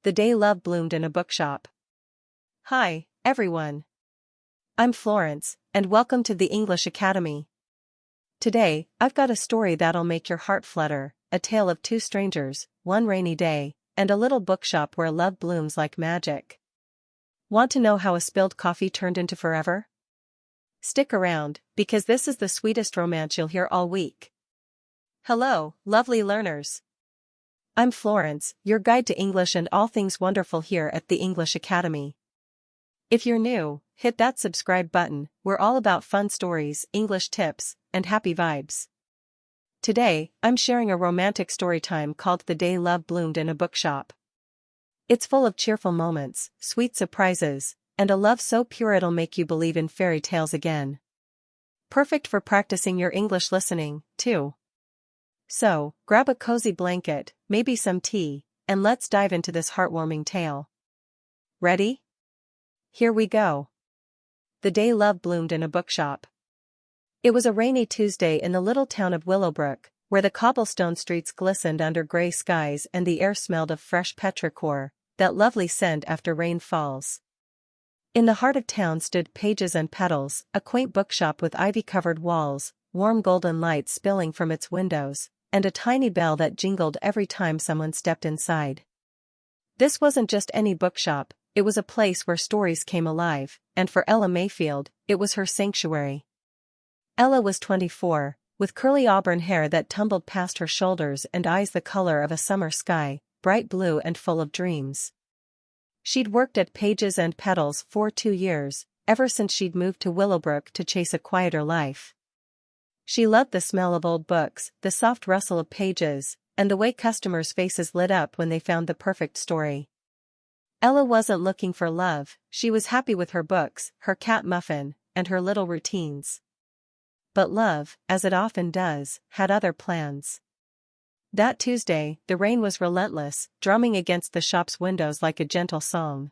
The Day Love Bloomed in a Bookshop. Hi, everyone. I'm Florence, and welcome to the English Academy. Today, I've got a story that'll make your heart flutter, a tale of two strangers, one rainy day, and a little bookshop where love blooms like magic. Want to know how a spilled coffee turned into forever? Stick around, because this is the sweetest romance you'll hear all week. Hello, lovely learners. I'm Florence, your guide to English and all things wonderful here at the English Academy. If you're new, hit that subscribe button. We're all about fun stories, English tips, and happy vibes. Today, I'm sharing a romantic story time called The Day Love Bloomed in a Bookshop. It's full of cheerful moments, sweet surprises, and a love so pure it'll make you believe in fairy tales again. Perfect for practicing your English listening, too. So, grab a cozy blanket, maybe some tea, and let's dive into this heartwarming tale. Ready? Here we go. The Day Love Bloomed in a Bookshop. It was a rainy Tuesday in the little town of Willowbrook, where the cobblestone streets glistened under gray skies and the air smelled of fresh petrichor, that lovely scent after rain falls. In the heart of town stood Pages and Petals, a quaint bookshop with ivy-covered walls, warm golden light spilling from its windows, and a tiny bell that jingled every time someone stepped inside. This wasn't just any bookshop, it was a place where stories came alive, and for Ella Mayfield, it was her sanctuary. Ella was 24, with curly auburn hair that tumbled past her shoulders and eyes the color of a summer sky, bright blue and full of dreams. She'd worked at Pages and Petals for 2 years, ever since she'd moved to Willowbrook to chase a quieter life. She loved the smell of old books, the soft rustle of pages, and the way customers' faces lit up when they found the perfect story. Ella wasn't looking for love, she was happy with her books, her cat Muffin, and her little routines. But love, as it often does, had other plans. That Tuesday, the rain was relentless, drumming against the shop's windows like a gentle song.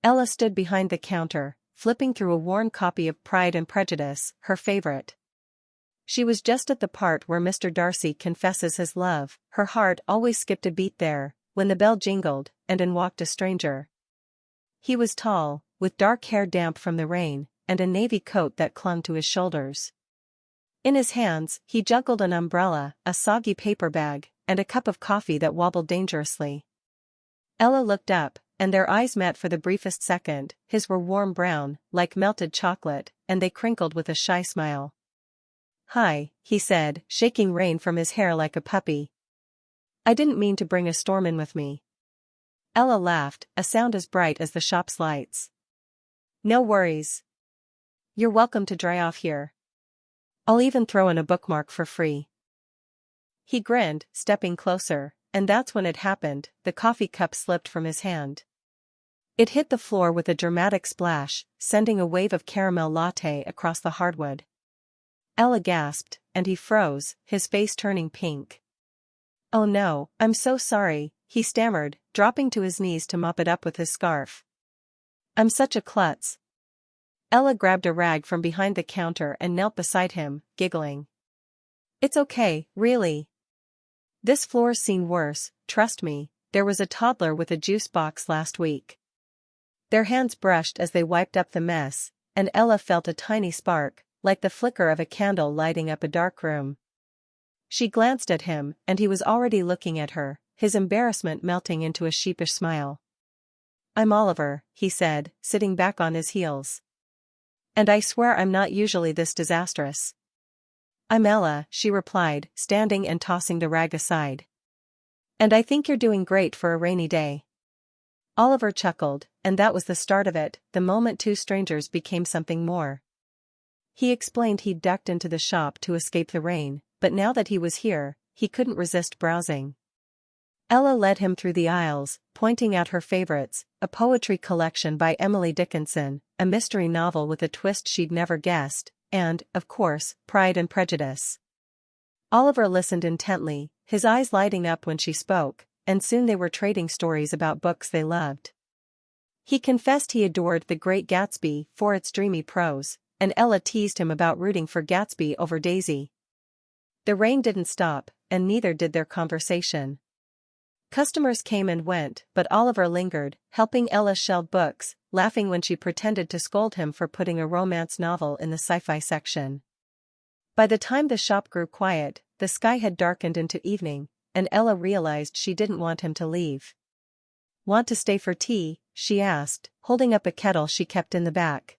Ella stood behind the counter, flipping through a worn copy of Pride and Prejudice, her favorite. She was just at the part where Mr. Darcy confesses his love. Her heart always skipped a beat there, when the bell jingled, and in walked a stranger. He was tall, with dark hair damp from the rain, and a navy coat that clung to his shoulders. In his hands, he juggled an umbrella, a soggy paper bag, and a cup of coffee that wobbled dangerously. Ella looked up, and their eyes met for the briefest second. His were warm brown, like melted chocolate, and they crinkled with a shy smile. "Hi," he said, shaking rain from his hair like a puppy. "I didn't mean to bring a storm in with me." Ella laughed, a sound as bright as the shop's lights. "No worries. You're welcome to dry off here. I'll even throw in a bookmark for free." He grinned, stepping closer, and that's when it happened. The coffee cup slipped from his hand. It hit the floor with a dramatic splash, sending a wave of caramel latte across the hardwood. Ella gasped, and he froze, his face turning pink. "Oh no, I'm so sorry," he stammered, dropping to his knees to mop it up with his scarf. "I'm such a klutz." Ella grabbed a rag from behind the counter and knelt beside him, giggling. "It's okay, really. This floor's seen worse, trust me. There was a toddler with a juice box last week." Their hands brushed as they wiped up the mess, and Ella felt a tiny spark, like the flicker of a candle lighting up a dark room. She glanced at him, and he was already looking at her, his embarrassment melting into a sheepish smile. "I'm Oliver," he said, sitting back on his heels. "And I swear I'm not usually this disastrous." "I'm Ella," she replied, standing and tossing the rag aside. "And I think you're doing great for a rainy day." Oliver chuckled, and that was the start of it. The moment two strangers became something more. He explained he'd ducked into the shop to escape the rain, but now that he was here, he couldn't resist browsing. Ella led him through the aisles, pointing out her favorites, a poetry collection by Emily Dickinson, a mystery novel with a twist she'd never guessed, and, of course, Pride and Prejudice. Oliver listened intently, his eyes lighting up when she spoke, and soon they were trading stories about books they loved. He confessed he adored The Great Gatsby for its dreamy prose, and Ella teased him about rooting for Gatsby over Daisy. The rain didn't stop, and neither did their conversation. Customers came and went, but Oliver lingered, helping Ella shelve books, laughing when she pretended to scold him for putting a romance novel in the sci-fi section. By the time the shop grew quiet, the sky had darkened into evening, and Ella realized she didn't want him to leave. "Want to stay for tea?" she asked, holding up a kettle she kept in the back.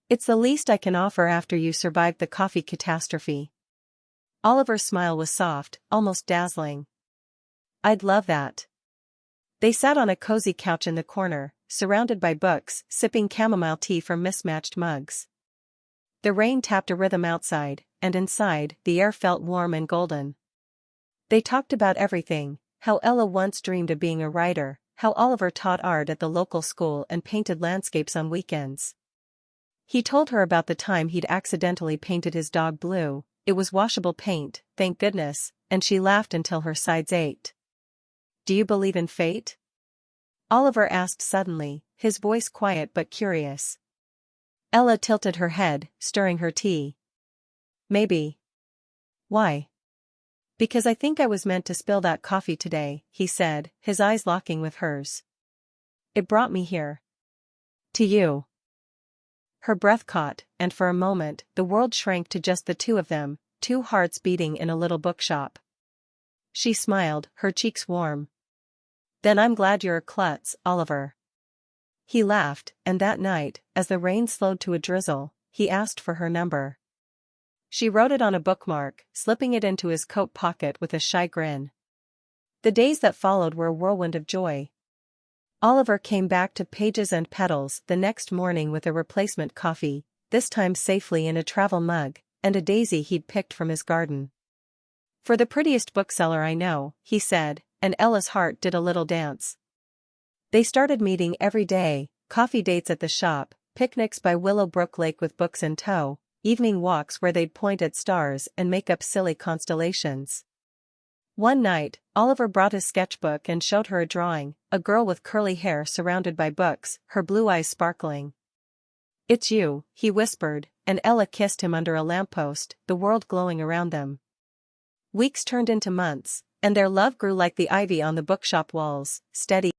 "It's the least I can offer after you survived the coffee catastrophe." Oliver's smile was soft, almost dazzling. "I'd love that." They sat on a cozy couch in the corner, surrounded by books, sipping chamomile tea from mismatched mugs. The rain tapped a rhythm outside, and inside, the air felt warm and golden. They talked about everything: how Ella once dreamed of being a writer, how Oliver taught art at the local school and painted landscapes on weekends. He told her about the time he'd accidentally painted his dog blue. It was washable paint, thank goodness, and she laughed until her sides ached. "Do you believe in fate?" Oliver asked suddenly, his voice quiet but curious. Ella tilted her head, stirring her tea. "Maybe." "Why?" "Because I think I was meant to spill that coffee today," he said, his eyes locking with hers. "It brought me here. To you." Her breath caught, and for a moment, the world shrank to just the two of them, two hearts beating in a little bookshop. She smiled, her cheeks warm. "Then I'm glad you're a klutz, Oliver." He laughed, and that night, as the rain slowed to a drizzle, he asked for her number. She wrote it on a bookmark, slipping it into his coat pocket with a shy grin. The days that followed were a whirlwind of joy. Oliver came back to Pages and Petals the next morning with a replacement coffee, this time safely in a travel mug, and a daisy he'd picked from his garden. "For the prettiest bookseller I know," he said, and Ella's heart did a little dance. They started meeting every day, coffee dates at the shop, picnics by Willowbrook Lake with books in tow, evening walks where they'd point at stars and make up silly constellations. One night, Oliver brought his sketchbook and showed her a drawing, a girl with curly hair surrounded by books, her blue eyes sparkling. "It's you," he whispered, and Ella kissed him under a lamppost, the world glowing around them. Weeks turned into months, and their love grew like the ivy on the bookshop walls, steady,